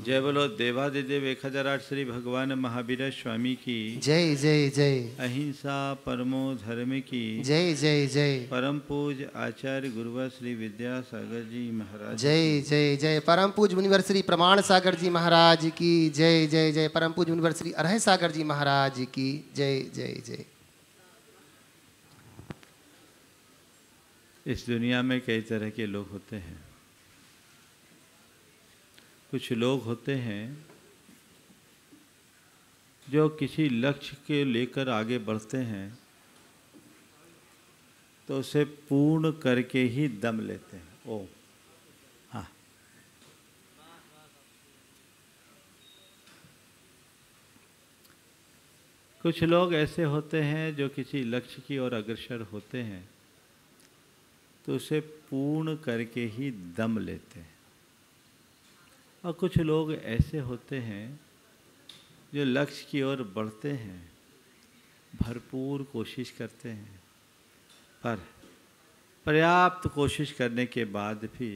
जय बोलो देवादिदेव 1008 श्री भगवान महावीर स्वामी की जय जय जय। अहिंसा परमो धर्म की जय जय जय। परम पूज आचार्य गुरुवर श्री विद्यासागर जी महाराज जय जय जय। परम पूज मुनिवर श्री प्रमाण सागर जी महाराज की जय जय जय। परम पूज मुनिवर श्री अरह सागर जी महाराज की जय जय जय। इस दुनिया में कई तरह के लोग होते हैं। कुछ लोग होते हैं जो किसी लक्ष्य के लेकर आगे बढ़ते हैं तो उसे पूर्ण करके ही दम लेते हैं। ओ हाँ, कुछ लोग ऐसे होते हैं जो किसी लक्ष्य की ओर अग्रसर होते हैं तो उसे पूर्ण करके ही दम लेते हैं। और कुछ लोग ऐसे होते हैं जो लक्ष्य की ओर बढ़ते हैं, भरपूर कोशिश करते हैं, पर पर्याप्त कोशिश करने के बाद भी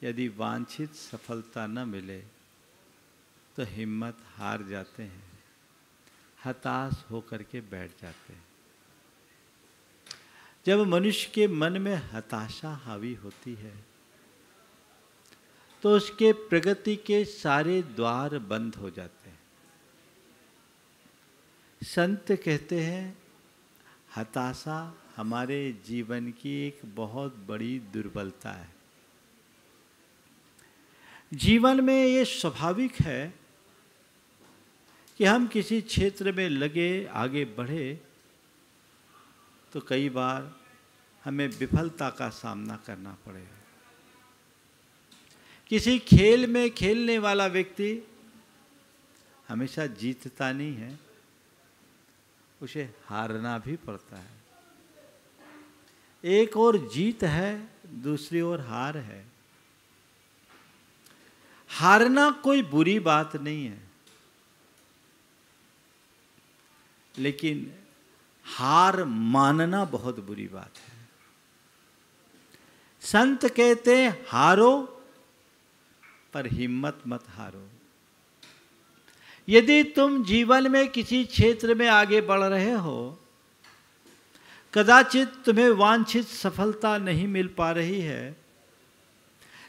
यदि वांछित सफलता न मिले तो हिम्मत हार जाते हैं, हताश होकर के बैठ जाते हैं। जब मनुष्य के मन में हताशा हावी होती है तो उसके प्रगति के सारे द्वार बंद हो जाते हैं। संत कहते हैं हताशा हमारे जीवन की एक बहुत बड़ी दुर्बलता है। जीवन में ये स्वाभाविक है कि हम किसी क्षेत्र में लगे आगे बढ़े तो कई बार हमें विफलता का सामना करना पड़ेगा। किसी खेल में खेलने वाला व्यक्ति हमेशा जीतता नहीं है, उसे हारना भी पड़ता है। एक ओर जीत है, दूसरी ओर हार है। हारना कोई बुरी बात नहीं है, लेकिन हार मानना बहुत बुरी बात है। संत कहते हैं हारो पर हिम्मत मत हारो। यदि तुम जीवन में किसी क्षेत्र में आगे बढ़ रहे हो, कदाचित तुम्हें वांछित सफलता नहीं मिल पा रही है,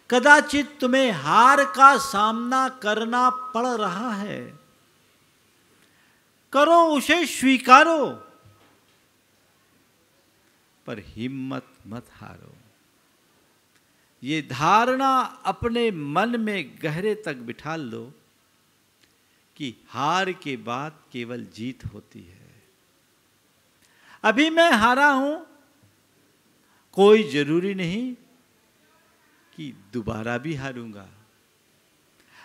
कदाचित तुम्हें हार का सामना करना पड़ रहा है, करो उसे स्वीकारो, पर हिम्मत मत हारो। ये धारणा अपने मन में गहरे तक बिठा लो कि हार के बाद केवल जीत होती है। अभी मैं हारा हूं, कोई जरूरी नहीं कि दोबारा भी हारूंगा।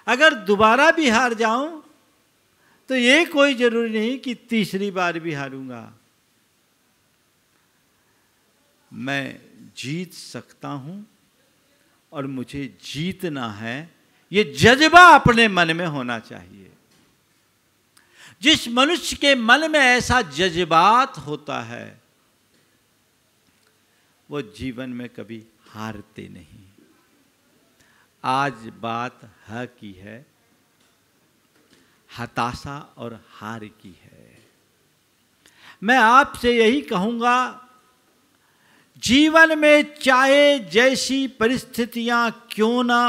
अगर दोबारा भी हार जाऊं तो ये कोई जरूरी नहीं कि तीसरी बार भी हारूंगा। मैं जीत सकता हूं और मुझे जीतना है, ये जज्बा अपने मन में होना चाहिए। जिस मनुष्य के मन में ऐसा जज्बात होता है वो जीवन में कभी हारते नहीं। आज बात ह की है, हताशा और हार की है। मैं आपसे यही कहूंगा, जीवन में चाहे जैसी परिस्थितियां क्यों ना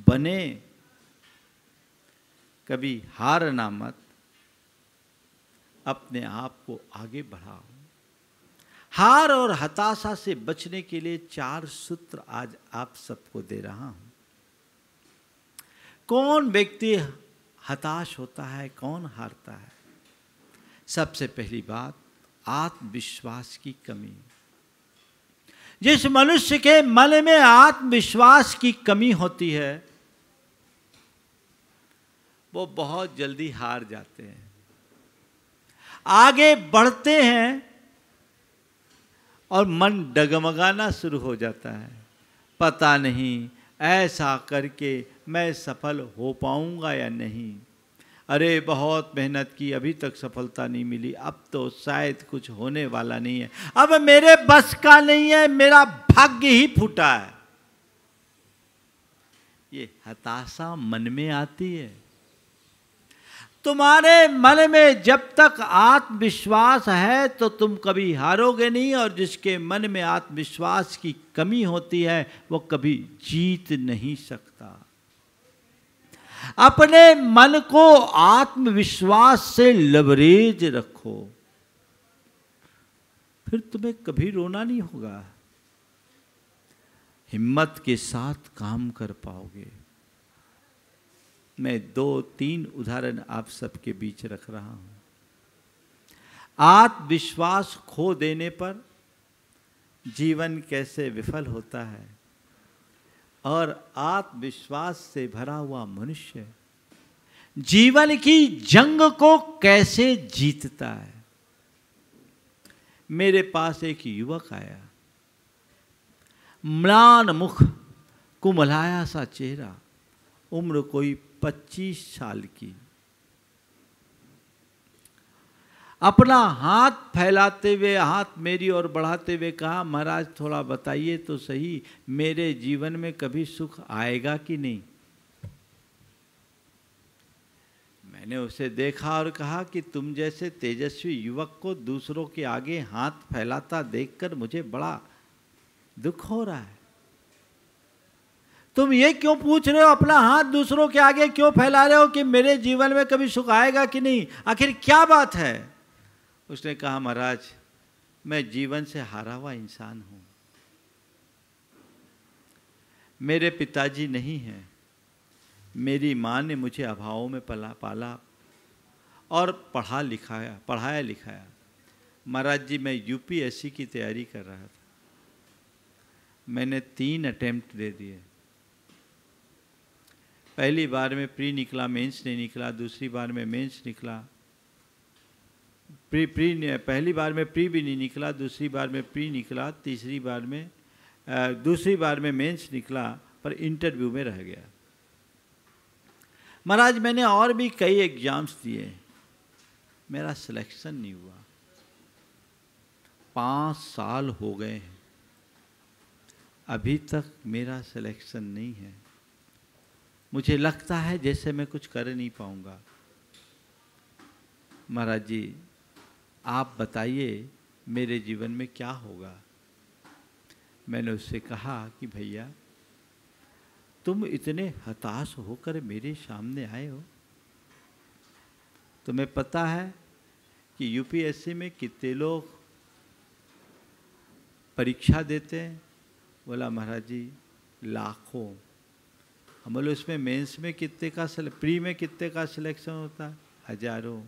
बने, कभी हारना मत, अपने आप को आगे बढ़ाओ। हार और हताशा से बचने के लिए 4 सूत्र आज आप सबको दे रहा हूं। कौन व्यक्ति हताश होता है, कौन हारता है? सबसे पहली बात, आत्मविश्वास की कमी। जिस मनुष्य के मन में आत्मविश्वास की कमी होती है वो बहुत जल्दी हार जाते हैं। आगे बढ़ते हैं और मन डगमगाना शुरू हो जाता है। पता नहीं ऐसा करके मैं सफल हो पाऊंगा या नहीं। अरे बहुत मेहनत की, अभी तक सफलता नहीं मिली, अब तो शायद कुछ होने वाला नहीं है, अब मेरे बस का नहीं है, मेरा भाग्य ही फूटा है। ये हताशा मन में आती है। तुम्हारे मन में जब तक आत्मविश्वास है तो तुम कभी हारोगे नहीं, और जिसके मन में आत्मविश्वास की कमी होती है वो कभी जीत नहीं सकता। अपने मन को आत्मविश्वास से लबरेज रखो, फिर तुम्हें कभी रोना नहीं होगा। हिम्मत के साथ काम कर पाओगे। मैं 2-3 उदाहरण आप सबके बीच रख रहा हूं। आत्मविश्वास खो देने पर जीवन कैसे विफल होता है, और आत्मविश्वास से भरा हुआ मनुष्य जीवन की जंग को कैसे जीतता है। मेरे पास एक युवक आया, म्लान मुख, कुमलाया सा चेहरा, उम्र कोई 25 साल की। अपना हाथ फैलाते हुए, हाथ मेरी ओर बढ़ाते हुए कहा, महाराज थोड़ा बताइए तो सही, मेरे जीवन में कभी सुख आएगा कि नहीं। मैंने उसे देखा और कहा कि तुम जैसे तेजस्वी युवक को दूसरों के आगे हाथ फैलाता देखकर मुझे बड़ा दुख हो रहा है। तुम ये क्यों पूछ रहे हो, अपना हाथ दूसरों के आगे क्यों फैला रहे हो कि मेरे जीवन में कभी सुख आएगा कि नहीं, आखिर क्या बात है। उसने कहा, महाराज मैं जीवन से हारा हुआ इंसान हूं। मेरे पिताजी नहीं हैं, मेरी माँ ने मुझे अभावों में पाला और पढ़ाया लिखाया। महाराज जी मैं यूपीएससी की तैयारी कर रहा था, मैंने 3 अटेम्प्ट दे दिए। पहली बार में प्री निकला, मेंस नहीं निकला। दूसरी बार में मेंस निकला, पहली बार में प्री भी नहीं निकला, दूसरी बार में प्री निकला, दूसरी बार में मेंस निकला, पर इंटरव्यू में रह गया। महाराज मैंने और भी कई एग्जाम्स दिए, मेरा सिलेक्शन नहीं हुआ। 5 साल हो गए हैं, अभी तक मेरा सिलेक्शन नहीं है। मुझे लगता है जैसे मैं कुछ कर नहीं पाऊंगा। महाराज जी आप बताइए मेरे जीवन में क्या होगा। मैंने उससे कहा कि भैया तुम इतने हताश होकर मेरे सामने आए हो, तुम्हें पता है कि यूपीएससी में कितने लोग परीक्षा देते हैं। बोला महाराज जी लाखों। हम बोले उसमें मेंस में कितने का, प्री में कितने का सिलेक्शन होता है? हजारों।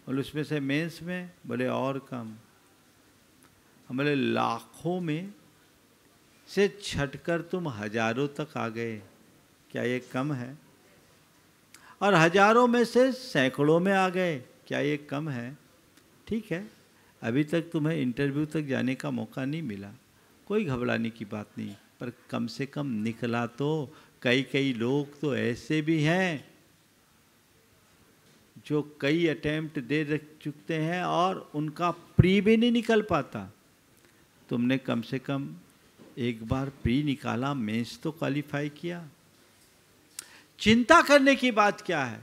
बोले उसमें से मेंस में? बोले और कम। हम बोले लाखों में से छटकर तुम हजारों तक आ गए, क्या ये कम है? और हजारों में से सैकड़ों में आ गए, क्या ये कम है? ठीक है, अभी तक तुम्हें इंटरव्यू तक जाने का मौका नहीं मिला, कोई घबराने की बात नहीं, पर कम से कम निकला तो। कई लोग तो ऐसे भी हैं जो कई अटेम्प्ट दे चुकते हैं और उनका प्री भी नहीं निकल पाता। तुमने कम से कम एक बार प्री निकाला, मेंस तो क्वालिफाई किया। चिंता करने की बात क्या है?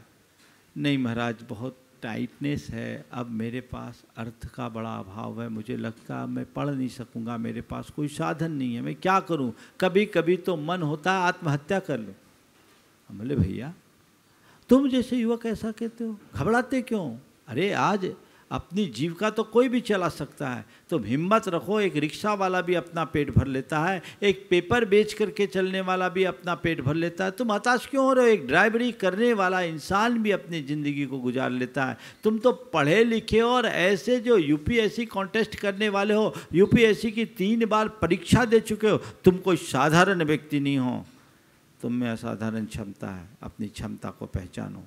नहीं महाराज बहुत टाइटनेस है, अब मेरे पास अर्थ का बड़ा अभाव है, मुझे लगता है मैं पढ़ नहीं सकूंगा, मेरे पास कोई साधन नहीं है, मैं क्या करूं? कभी कभी तो मन होता है आत्महत्या कर लूं। हम बोले भैया तुम जैसे युवक ऐसा कहते हो, घबराते क्यों? अरे आज अपनी जीविका तो कोई भी चला सकता है, तुम हिम्मत रखो। एक रिक्शा वाला भी अपना पेट भर लेता है, एक पेपर बेच करके चलने वाला भी अपना पेट भर लेता है, तुम हताश क्यों हो रहे हो? एक ड्राइवरी करने वाला इंसान भी अपनी ज़िंदगी को गुजार लेता है। तुम तो पढ़े लिखे और ऐसे जो यूपीएससी कॉन्टेस्ट करने वाले हो, यूपीएससी की 3 बार परीक्षा दे चुके हो, तुम कोई साधारण व्यक्ति नहीं हो, तुम में असाधारण क्षमता है। अपनी क्षमता को पहचानो।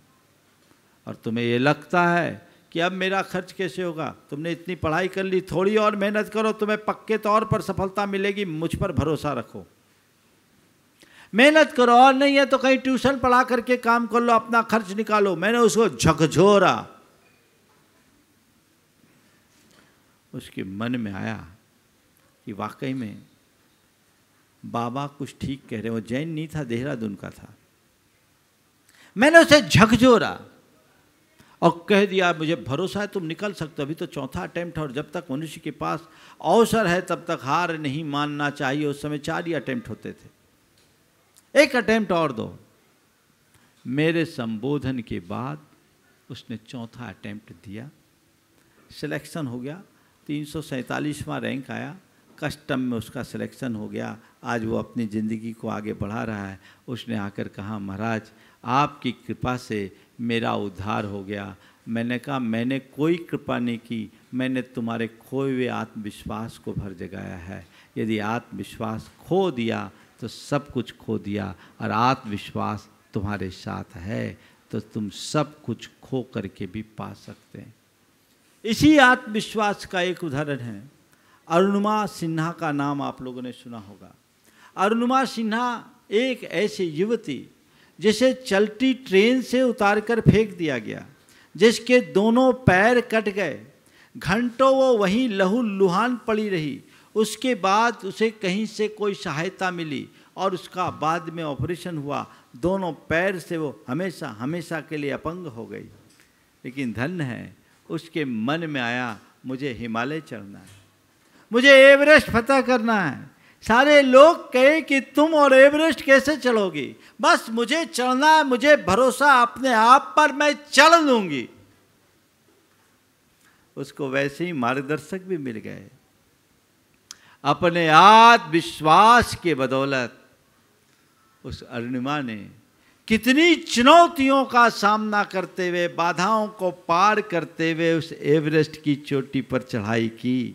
और तुम्हें ये लगता है कि अब मेरा खर्च कैसे होगा? तुमने इतनी पढ़ाई कर ली, थोड़ी और मेहनत करो, तुम्हें पक्के तौर पर सफलता मिलेगी, मुझ पर भरोसा रखो। मेहनत करो, और नहीं है तो कहीं ट्यूशन पढ़ा करके काम कर लो, अपना खर्च निकालो। मैंने उसको झकझोरा। उसके मन में आया कि वाकई में बाबा कुछ ठीक कह रहे, वो जैन नहीं था, देहरादून का था। मैंने उसे झकझोरा और कह दिया मुझे भरोसा है तुम निकल सकते हो, अभी तो चौथा अटेम्प्ट है और जब तक मनुष्य के पास अवसर है तब तक हार नहीं मानना चाहिए। उस समय 4 ही अटेम्प्ट होते थे, 1 अटेम्प्ट और दो। मेरे संबोधन के बाद उसने चौथा अटेम्प्ट दिया, सिलेक्शन हो गया, 347वां रैंक आया, कस्टम में उसका सिलेक्शन हो गया। आज वो अपनी ज़िंदगी को आगे बढ़ा रहा है। उसने आकर कहा महाराज आपकी कृपा से मेरा उद्धार हो गया। मैंने कहा मैंने कोई कृपा नहीं की, मैंने तुम्हारे खोए हुए आत्मविश्वास को भर जगाया है। यदि आत्मविश्वास खो दिया तो सब कुछ खो दिया, और आत्मविश्वास तुम्हारे साथ है तो तुम सब कुछ खो करके भी पा सकते हैं। इसी आत्मविश्वास का एक उदाहरण है, अरुणिमा सिन्हा का नाम आप लोगों ने सुना होगा। अरुणिमा सिन्हा एक ऐसी युवती जिसे चलती ट्रेन से उतारकर फेंक दिया गया, जिसके दोनों पैर कट गए, घंटों वो वहीं लहूलुहान पड़ी रही। उसके बाद उसे कहीं से कोई सहायता मिली और उसका बाद में ऑपरेशन हुआ, दोनों पैर से वो हमेशा हमेशा के लिए अपंग हो गई। लेकिन धन्य है उसके मन में आया मुझे हिमालय चढ़ना है, मुझे एवरेस्ट फतह करना है। सारे लोग कहे कि तुम और एवरेस्ट कैसे चढ़ोगी, बस मुझे चढ़ना है, मुझे भरोसा अपने आप पर, मैं चढ़ लूंगी। उसको वैसे ही मार्गदर्शक भी मिल गए। अपने आत्मविश्वास के बदौलत उस अरुणिमा ने कितनी चुनौतियों का सामना करते हुए, बाधाओं को पार करते हुए उस एवरेस्ट की चोटी पर चढ़ाई की,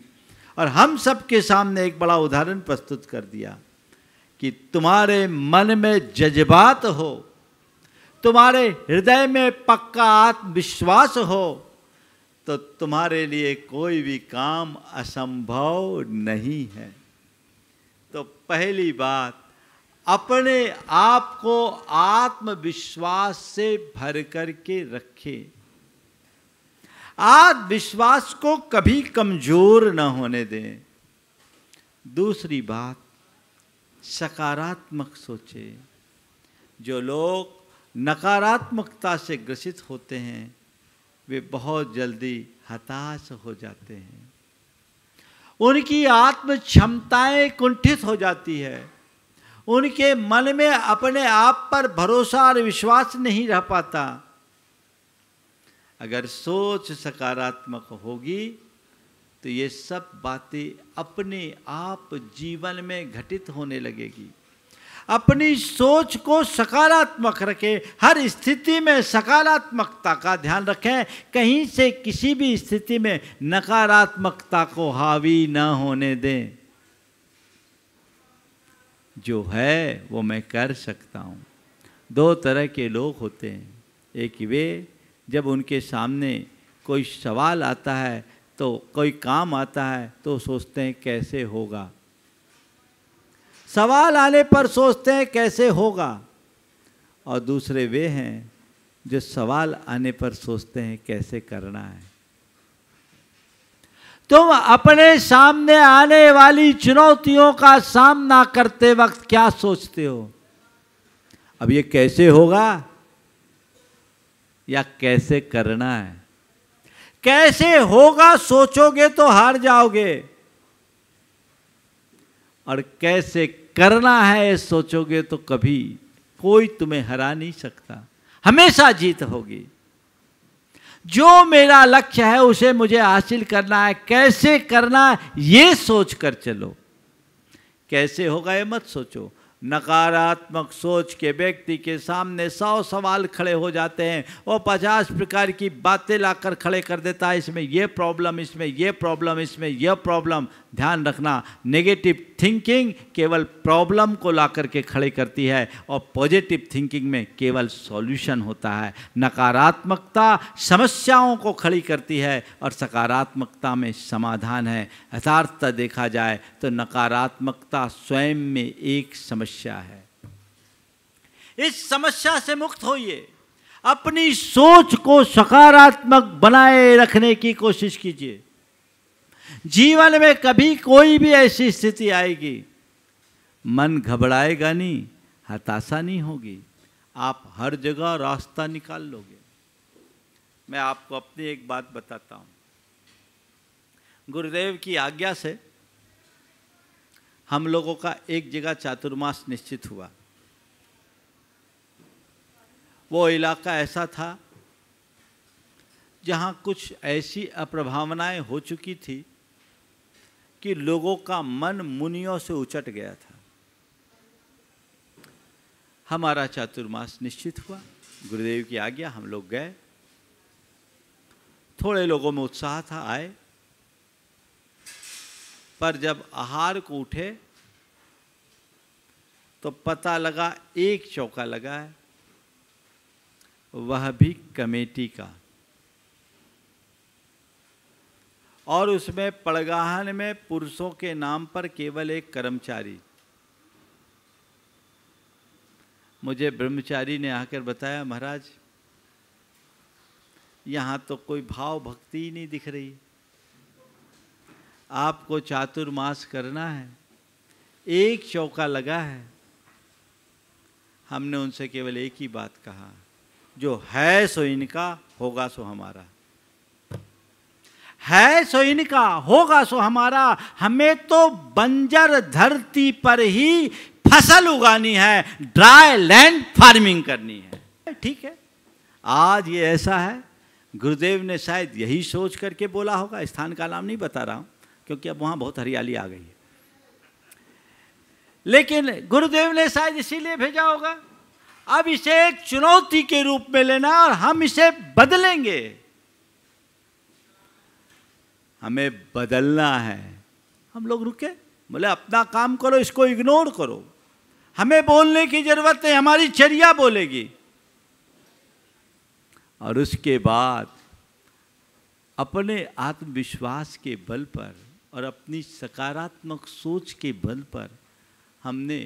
और हम सब के सामने एक बड़ा उदाहरण प्रस्तुत कर दिया कि तुम्हारे मन में जज्बात हो, तुम्हारे हृदय में पक्का आत्मविश्वास हो, तो तुम्हारे लिए कोई भी काम असंभव नहीं है। तो पहली बात, अपने आप को आत्मविश्वास से भर करके रखें। आत्मविश्वास को कभी कमजोर न होने दें। दूसरी बात, सकारात्मक सोचें। जो लोग नकारात्मकता से ग्रसित होते हैं वे बहुत जल्दी हताश हो जाते हैं, उनकी आत्म क्षमताएं कुंठित हो जाती है, उनके मन में अपने आप पर भरोसा और विश्वास नहीं रह पाता। अगर सोच सकारात्मक होगी तो ये सब बातें अपने आप जीवन में घटित होने लगेगी। अपनी सोच को सकारात्मक रखें, हर स्थिति में सकारात्मकता का ध्यान रखें, कहीं से किसी भी स्थिति में नकारात्मकता को हावी न होने दें। जो है वो मैं कर सकता हूँ। 2 तरह के लोग होते हैं, एक वे जब उनके सामने कोई सवाल आता है, तो कोई काम आता है तो सोचते हैं कैसे होगा, सवाल आने पर सोचते हैं कैसे होगा, और दूसरे वे हैं जो सवाल आने पर सोचते हैं कैसे करना है। तुम अपने सामने आने वाली चुनौतियों का सामना करते वक्त क्या सोचते हो? अब ये कैसे होगा या कैसे करना है? कैसे होगा सोचोगे तो हार जाओगे, और कैसे करना है सोचोगे तो कभी कोई तुम्हें हरा नहीं सकता, हमेशा जीत होगी। जो मेरा लक्ष्य है उसे मुझे हासिल करना है, कैसे करना है ये सोच कर चलो। कैसे होगा ये मत सोचो। नकारात्मक सोच के व्यक्ति के सामने 100 सवाल खड़े हो जाते हैं, वो 50 प्रकार की बातें लाकर खड़े कर देता है, इसमें ये प्रॉब्लम, इसमें ये प्रॉब्लम, इसमें यह प्रॉब्लम। ध्यान रखना, नेगेटिव थिंकिंग केवल प्रॉब्लम को ला करके खड़े करती है और पॉजिटिव थिंकिंग में केवल सॉल्यूशन होता है। नकारात्मकता समस्याओं को खड़ी करती है और सकारात्मकता में समाधान है। यथार्थता देखा जाए तो नकारात्मकता स्वयं में एक समस्या है। इस समस्या से मुक्त होइए, अपनी सोच को सकारात्मक बनाए रखने की कोशिश कीजिए। जीवन में कभी कोई भी ऐसी स्थिति आएगी मन घबराएगा नहीं, हताशा नहीं होगी, आप हर जगह रास्ता निकाल लोगे। मैं आपको अपनी एक बात बताता हूँ। गुरुदेव की आज्ञा से हम लोगों का एक जगह चातुर्मास निश्चित हुआ। वो इलाका ऐसा था जहाँ कुछ ऐसी अप्रभावनाएं हो चुकी थी कि लोगों का मन मुनियों से उचट गया था। हमारा चातुर्मास निश्चित हुआ, गुरुदेव की आज्ञा, हम लोग गए। थोड़े लोगों में उत्साह था, आए, पर जब आहार को उठे तो पता लगा एक चौका लगा है, वह भी कमेटी का, और उसमें पड़गाहन में पुरुषों के नाम पर केवल एक कर्मचारी। मुझे ब्रह्मचारी ने आकर बताया, महाराज यहाँ तो कोई भाव भक्ति ही नहीं दिख रही, आपको चातुर्मास करना है, एक चौका लगा है। हमने उनसे केवल एक ही बात कहा, जो है सो इनका, होगा सो हमारा। है सो इनका, होगा सो हमारा। हमें तो बंजर धरती पर ही फसल उगानी है, ड्राई लैंड फार्मिंग करनी है। ठीक है, आज ये ऐसा है। गुरुदेव ने शायद यही सोच करके बोला होगा, स्थान का नाम नहीं बता रहा हूं क्योंकि अब वहां बहुत हरियाली आ गई है, लेकिन गुरुदेव ने शायद इसीलिए भेजा होगा। अब इसे एक चुनौती के रूप में लेना और हम इसे बदलेंगे, हमें बदलना है। हम लोग रुके, बोले अपना काम करो, इसको इग्नोर करो, हमें बोलने की जरूरत नहीं, हमारी चर्या बोलेगी। और उसके बाद अपने आत्मविश्वास के बल पर और अपनी सकारात्मक सोच के बल पर हमने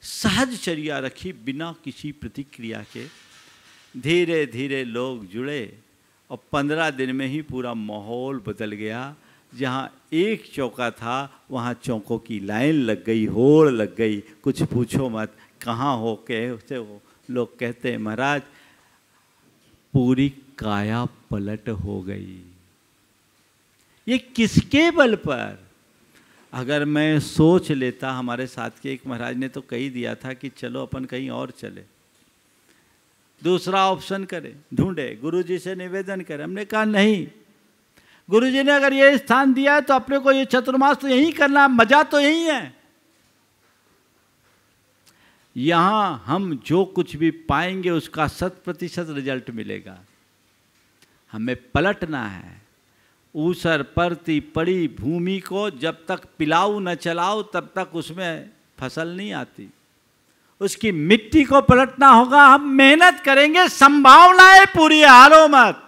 सहजचर्या रखी, बिना किसी प्रतिक्रिया के। धीरे धीरे लोग जुड़े और 15 दिन में ही पूरा माहौल बदल गया। जहाँ एक चौका था वहाँ चौकों की लाइन लग गई, होड़ लग गई, कुछ पूछो मत। कहाँ हो के उसे वो लोग कहते हैं, महाराज पूरी काया पलट हो गई। ये किसके बल पर? अगर मैं सोच लेता, हमारे साथ के एक महाराज ने तो कही दिया था कि चलो अपन कहीं और चले, दूसरा ऑप्शन करें, ढूंढे, गुरुजी से निवेदन करें। हमने कहा नहीं, गुरुजी ने अगर ये स्थान दिया है तो अपने को ये चतुर्मास तो यही करना है, मजा तो यही है। यहां हम जो कुछ भी पाएंगे उसका 100% रिजल्ट मिलेगा। हमें पलटना है। ऊसर परती पड़ी भूमि को जब तक पिलाऊ न चलाओ तब तक उसमें फसल नहीं आती। उसकी मिट्टी को पलटना होगा। हम मेहनत करेंगे, संभावनाएं पूरी हारो मत।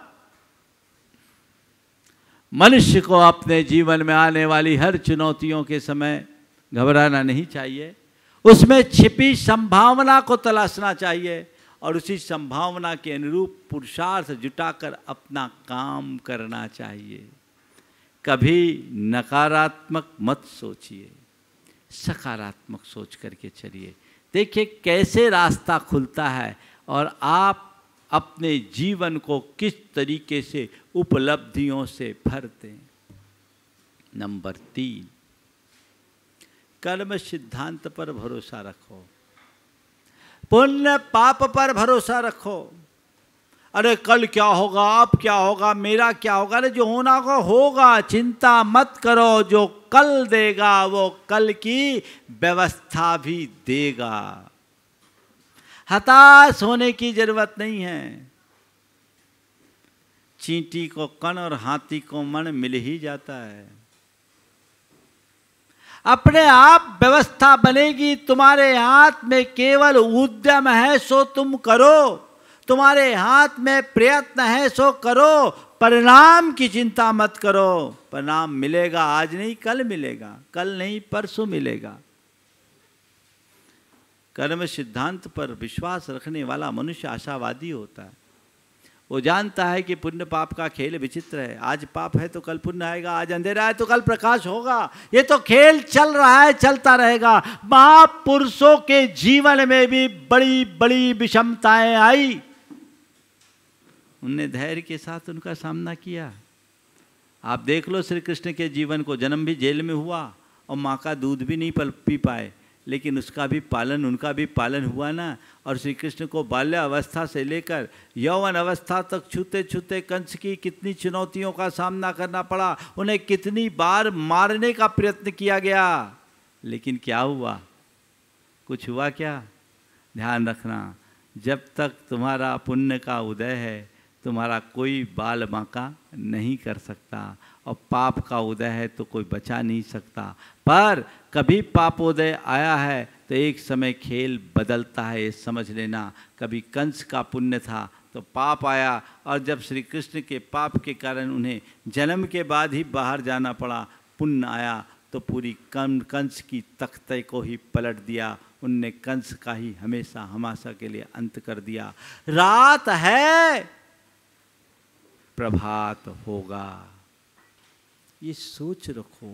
मनुष्य को अपने जीवन में आने वाली हर चुनौतियों के समय घबराना नहीं चाहिए, उसमें छिपी संभावना को तलाशना चाहिए और उसी संभावना के अनुरूप पुरुषार्थ जुटाकर अपना काम करना चाहिए। कभी नकारात्मक मत सोचिए, सकारात्मक सोच करके चलिए। देखिए कैसे रास्ता खुलता है और आप अपने जीवन को किस तरीके से उपलब्धियों से भरते हैं। नंबर 3, कर्म सिद्धांत पर भरोसा रखो, पुण्य पाप पर भरोसा रखो। अरे कल क्या होगा, अब क्या होगा, मेरा क्या होगा? अरे जो होना होगा होगा, चिंता मत करो। जो कल देगा वो कल की व्यवस्था भी देगा। हताश होने की जरूरत नहीं है। चींटी को कण और हाथी को मन मिल ही जाता है। अपने आप व्यवस्था बनेगी। तुम्हारे हाथ में केवल उद्यम है सो तुम करो, तुम्हारे हाथ में प्रयत्न है सो करो। परिणाम की चिंता मत करो, परिणाम मिलेगा। आज नहीं कल मिलेगा, कल नहीं परसों मिलेगा। कर्म सिद्धांत पर विश्वास रखने वाला मनुष्य आशावादी होता है। वो जानता है कि पुण्य पाप का खेल विचित्र है। आज पाप है तो कल पुण्य आएगा, आज अंधेरा है तो कल प्रकाश होगा। ये तो खेल चल रहा है, चलता रहेगा। महापुरुषों के जीवन में भी बड़ी बड़ी विषमताएं आई, उनने धैर्य के साथ उनका सामना किया। आप देख लो श्री कृष्ण के जीवन को, जन्म भी जेल में हुआ और माँ का दूध भी नहीं पी पाए, लेकिन उसका भी पालन, उनका भी पालन हुआ ना। और श्री कृष्ण को बाल्यावस्था से लेकर यौवन अवस्था तक छूते छूते कंस की कितनी चुनौतियों का सामना करना पड़ा, उन्हें कितनी बार मारने का प्रयत्न किया गया, लेकिन क्या हुआ? कुछ हुआ क्या? ध्यान रखना, जब तक तुम्हारा पुण्य का उदय है तुम्हारा कोई बाल बांका नहीं कर सकता, और पाप का उदय है तो कोई बचा नहीं सकता। पर कभी पापोदय आया है तो एक समय खेल बदलता है, ये समझ लेना। कभी कंस का पुण्य था तो पाप आया, और जब श्री कृष्ण के पाप के कारण उन्हें जन्म के बाद ही बाहर जाना पड़ा, पुण्य आया तो पूरी कंस की तख्ते को ही पलट दिया। उनने कंस का ही हमेशा हमेशा के लिए अंत कर दिया। रात है, प्रभात होगा, ये सोच रखो।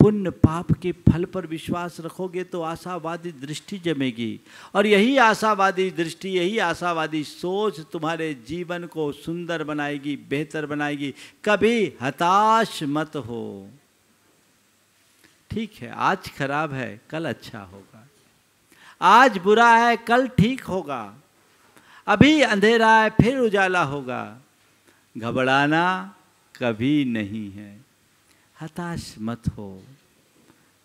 पुण्य पाप के फल पर विश्वास रखोगे तो आशावादी दृष्टि जमेगी, और यही आशावादी दृष्टि, यही आशावादी सोच तुम्हारे जीवन को सुंदर बनाएगी, बेहतर बनाएगी। कभी हताश मत हो। ठीक है, आज खराब है कल अच्छा होगा, आज बुरा है कल ठीक होगा, अभी अंधेरा है फिर उजाला होगा। घबराना कभी नहीं है, हताश मत हो।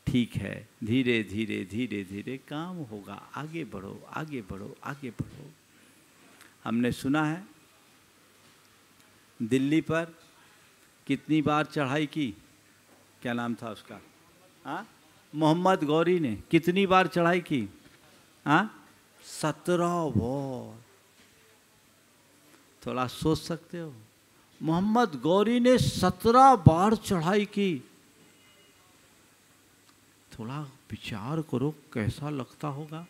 ठीक है, धीरे धीरे धीरे धीरे काम होगा। आगे बढ़ो, आगे बढ़ो, आगे बढ़ो। हमने सुना है दिल्ली पर कितनी बार चढ़ाई की, क्या नाम था उसका? हाँ, मोहम्मद गौरी ने कितनी बार चढ़ाई की? हाँ, 17 बार। थोड़ा सोच सकते हो, मोहम्मद गौरी ने 17 बार चढ़ाई की। थोड़ा विचार करो कैसा लगता होगा।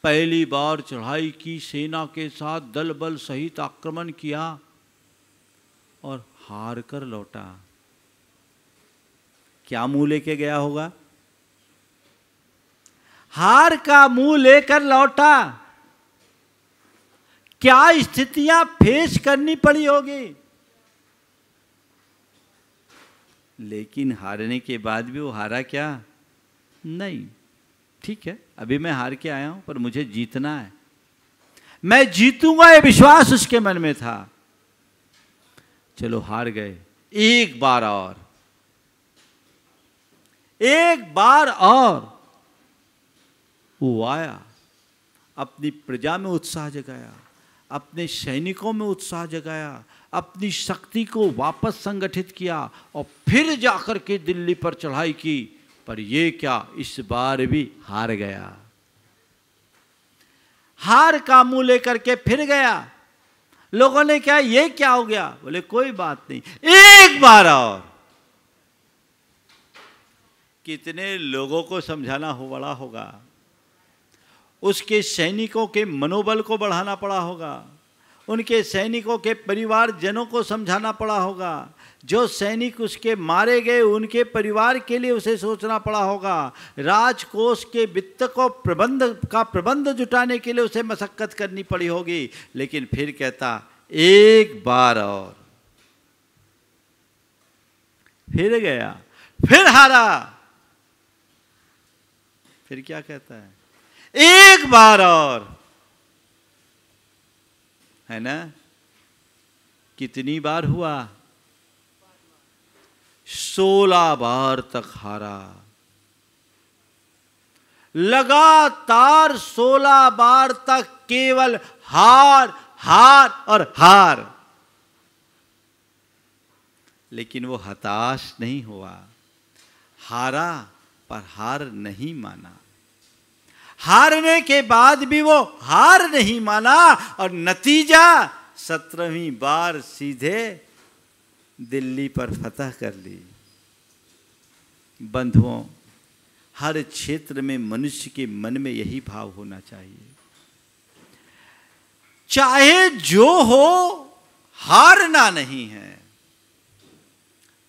पहली बार चढ़ाई की, सेना के साथ दल बल सहित आक्रमण किया और हार कर लौटा। क्या मुंह लेके गया होगा? हार का मुंह लेकर लौटा। क्या स्थितियां फेस करनी पड़ी होगी, लेकिन हारने के बाद भी वो हारा क्या? नहीं। ठीक है, अभी मैं हार के आया हूं, पर मुझे जीतना है, मैं जीतूंगा, ये विश्वास उसके मन में था। चलो हार गए, एक बार और, एक बार और। वो आया, अपनी प्रजा में उत्साह जगाया, अपने सैनिकों में उत्साह जगाया, अपनी शक्ति को वापस संगठित किया, और फिर जाकर के दिल्ली पर चढ़ाई की। पर ये क्या, इस बार भी हार गया। हार का मुंह लेकर के फिर गया। लोगों ने क्या, ये क्या हो गया? बोले कोई बात नहीं, एक बार और। कितने लोगों को समझाना बड़ा होगा, उसके सैनिकों के मनोबल को बढ़ाना पड़ा होगा, उनके सैनिकों के परिवारजनों को समझाना पड़ा होगा, जो सैनिक उसके मारे गए उनके परिवार के लिए उसे सोचना पड़ा होगा, राजकोष के वित्त को प्रबंध जुटाने के लिए उसे मशक्कत करनी पड़ी होगी। लेकिन फिर कहता एक बार और। फिर गया, फिर हारा, फिर क्या कहता है? एक बार और। है ना? कितनी बार हुआ? 16 बार तक हारा। लगातार 16 बार तक केवल हार, हार और हार। लेकिन वो हताश नहीं हुआ। हारा पर हार नहीं माना। हारने के बाद भी वो हार नहीं माना, और नतीजा 17वीं बार सीधे दिल्ली पर फतह कर ली। बंधुओं, हर क्षेत्र में मनुष्य के मन में यही भाव होना चाहिए। चाहे जो हो हारना नहीं है।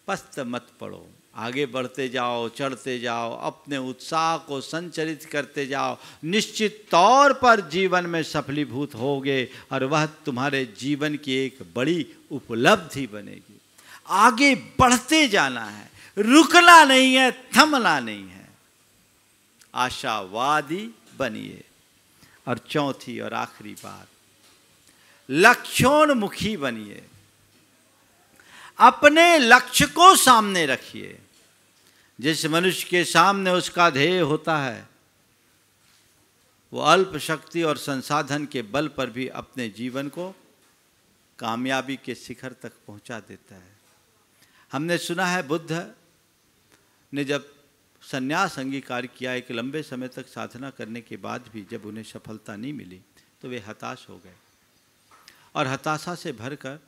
पस्त मत पड़ो, आगे बढ़ते जाओ, चढ़ते जाओ, अपने उत्साह को संचरित करते जाओ। निश्चित तौर पर जीवन में सफलीभूत होगे और वह तुम्हारे जीवन की एक बड़ी उपलब्धि बनेगी। आगे बढ़ते जाना है, रुकना नहीं है, थमना नहीं है। आशावादी बनिए। और चौथी और आखिरी बात, लक्ष्योन्मुखी बनिए। अपने लक्ष्य को सामने रखिए। जिस मनुष्य के सामने उसका ध्येय होता है, वो अल्प शक्ति और संसाधन के बल पर भी अपने जीवन को कामयाबी के शिखर तक पहुंचा देता है। हमने सुना है बुद्ध ने जब संन्यास अंगीकार किया, एक लंबे समय तक साधना करने के बाद भी जब उन्हें सफलता नहीं मिली तो वे हताश हो गए और हताशा से भरकर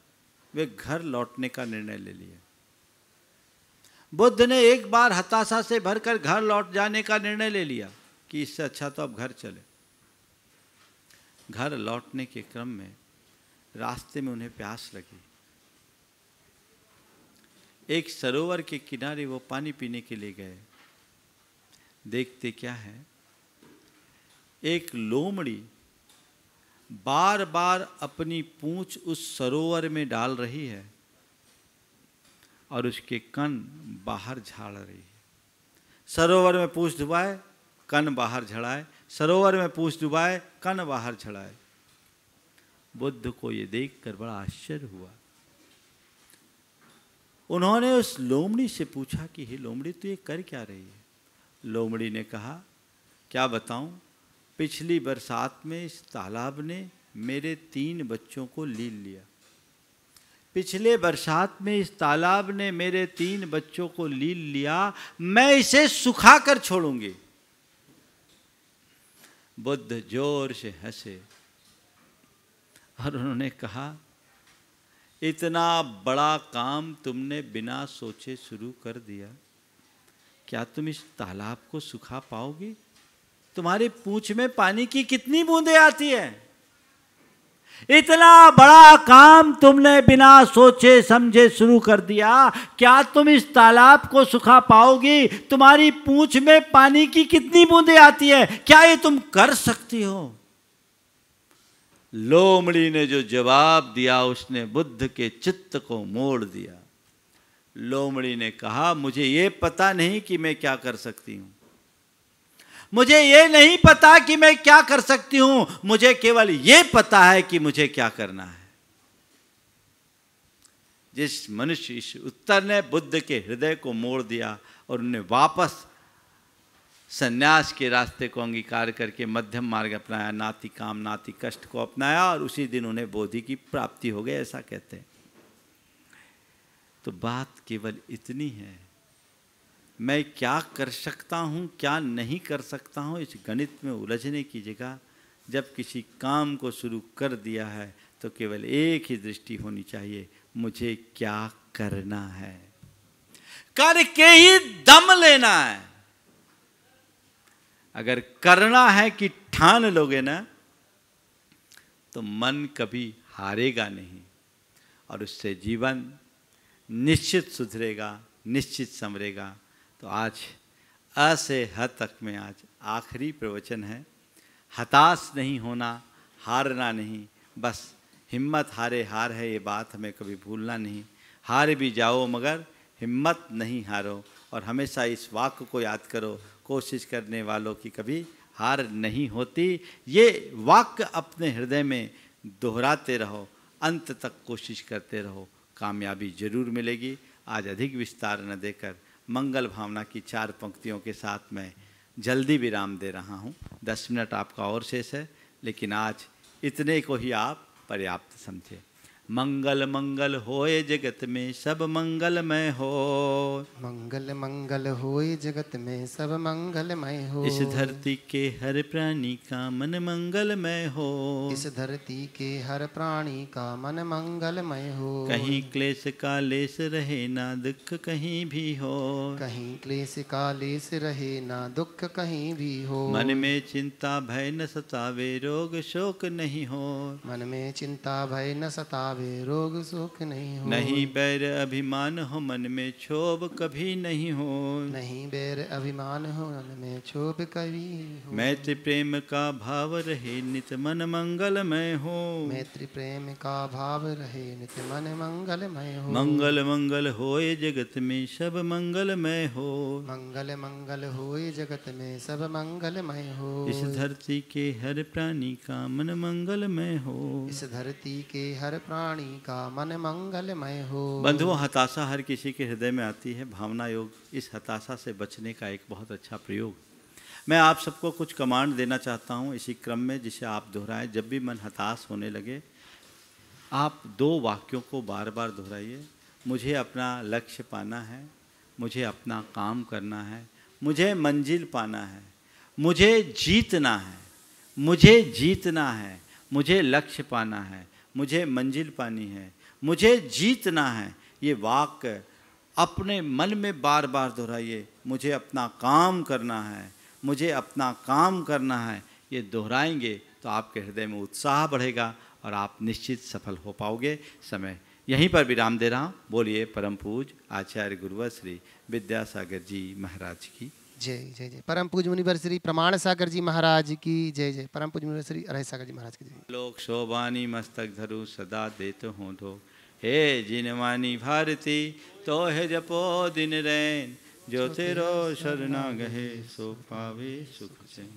वे घर लौटने का निर्णय ले लिया। बुद्ध ने एक बार हताशा से भरकर घर लौट जाने का निर्णय ले लिया कि इससे अच्छा तो अब घर चले। घर लौटने के क्रम में रास्ते में उन्हें प्यास लगी। एक सरोवर के किनारे वो पानी पीने के लिए गए। देखते क्या है, एक लोमड़ी बार बार अपनी पूंछ उस सरोवर में डाल रही है और उसके कण बाहर झाड़ रही है। सरोवर में पूंछ डुबाए, कण बाहर झड़ाए, सरोवर में पूंछ डुबाए, कण बाहर झड़ाए। बुद्ध को ये देखकर बड़ा आश्चर्य हुआ। उन्होंने उस लोमड़ी से पूछा कि हे लोमड़ी, तू ये कर क्या रही है? लोमड़ी ने कहा, क्या बताऊं, पिछली बरसात में इस तालाब ने मेरे 3 बच्चों को लील लिया। पिछले बरसात में इस तालाब ने मेरे 3 बच्चों को लील लिया, मैं इसे सुखा कर छोड़ूंगी। बुद्ध जोर से हंसे और उन्होंने कहा, इतना बड़ा काम तुमने बिना सोचे शुरू कर दिया, क्या तुम इस तालाब को सुखा पाओगी? तुम्हारी पूंछ में पानी की कितनी बूंदें आती है? इतना बड़ा काम तुमने बिना सोचे समझे शुरू कर दिया, क्या तुम इस तालाब को सुखा पाओगी? तुम्हारी पूंछ में पानी की कितनी बूंदें आती है? क्या ये तुम कर सकती हो? लोमड़ी ने जो जवाब दिया उसने बुद्ध के चित्त को मोड़ दिया। लोमड़ी ने कहा, मुझे ये पता नहीं कि मैं क्या कर सकती हूं, मुझे ये नहीं पता कि मैं क्या कर सकती हूं, मुझे केवल ये पता है कि मुझे क्या करना है। जिस मनुष्य इस उत्तर ने बुद्ध के हृदय को मोड़ दिया और उन्हें वापस संन्यास के रास्ते को अंगीकार करके मध्यम मार्ग अपनाया, नाति काम नाति कष्ट को अपनाया और उसी दिन उन्हें बोधि की प्राप्ति हो गई, ऐसा कहते हैं। तो बात केवल इतनी है, मैं क्या कर सकता हूँ क्या नहीं कर सकता हूँ, इस गणित में उलझने की जगह जब किसी काम को शुरू कर दिया है तो केवल एक ही दृष्टि होनी चाहिए, मुझे क्या करना है, करके ही दम लेना है। अगर करना है कि ठान लोगे ना तो मन कभी हारेगा नहीं और उससे जीवन निश्चित सुधरेगा, निश्चित संवरेगा। तो आज अ से ह तक में आज आखिरी प्रवचन है। हताश नहीं होना, हारना नहीं, बस हिम्मत हारे हार है, ये बात हमें कभी भूलना नहीं। हार भी जाओ मगर हिम्मत नहीं हारो। और हमेशा इस वाक्य को याद करो, कोशिश करने वालों की कभी हार नहीं होती। ये वाक्य अपने हृदय में दोहराते रहो, अंत तक कोशिश करते रहो, कामयाबी जरूर मिलेगी। आज अधिक विस्तार न देकर मंगल भावना की 4 पंक्तियों के साथ मैं जल्दी विराम दे रहा हूँ। 10 मिनट आपका और शेष है, लेकिन आज इतने को ही आप पर्याप्त समझे। मंगल मंगल होए जगत में सब मंगलमय हो। मंगल मंगल होए जगत में सब मंगलमय हो। इस धरती के हर प्राणी का मन मंगलमय हो। इस धरती के हर प्राणी का मन मंगलमय हो। कहीं क्लेश का लेस रहे ना दुख कहीं भी हो। कहीं क्लेश का लेस रहे ना दुख कहीं भी हो। मन में चिंता भय न सतावे रोग शोक नहीं हो। मन में चिंता भय न सतावे रोग शोक नहीं हो। नहीं बैर अभिमान हो मन में क्षोभ कभी नहीं हो। नहीं बैर अभिमान हो मन में क्षोभ कभी हो। मैत्री प्रेम का भाव रहे नित मन मंगलमय हो। मैत्री प्रेम का भाव रहे नित मन मंगलमय हो। मंगल मंगल होए जगत में सब मंगलमय हो। मंगल मंगल होए जगत में सब मंगलमय हो। इस धरती के हर प्राणी का मन मंगलमय हो। इस धरती के हर प्राणी का मन मंगलमय हो। बंधुओं, हताशा हर किसी के हृदय में आती है। भावना योग इस हताशा से बचने का एक बहुत अच्छा प्रयोग। मैं आप सबको कुछ कमांड देना चाहता हूँ इसी क्रम में, जिसे आप दोहराएं। जब भी मन हताश होने लगे, आप 2 वाक्यों को बार बार दोहराइए। मुझे अपना लक्ष्य पाना है, मुझे अपना काम करना है, मुझे मंजिल पाना है, मुझे जीतना है, मुझे जीतना है, मुझे लक्ष्य पाना है, मुझे मंजिल पानी है, मुझे जीतना है। ये वाक्य अपने मन में बार बार दोहराइए। मुझे अपना काम करना है, मुझे अपना काम करना है। ये दोहराएंगे तो आपके हृदय में उत्साह बढ़ेगा और आप निश्चित सफल हो पाओगे। समय यहीं पर विराम दे रहा हूँ। बोलिए परम पूज्य आचार्य गुरुवर श्री विद्यासागर जी महाराज की जय जय जय। परम पूज्य मुनिवर श्री प्रमाण सागर जी महाराज की जय जय। परम पूज्य मुनिवर श्री अरहै सागर जी महाराज की जय। लोक शोभानी मस्तक धरु सदा देत हो दो। हे जिनवानी भारती तो है जपो दिन रैन। जो तेरो शरणा गहे सो पावे सुख चैन।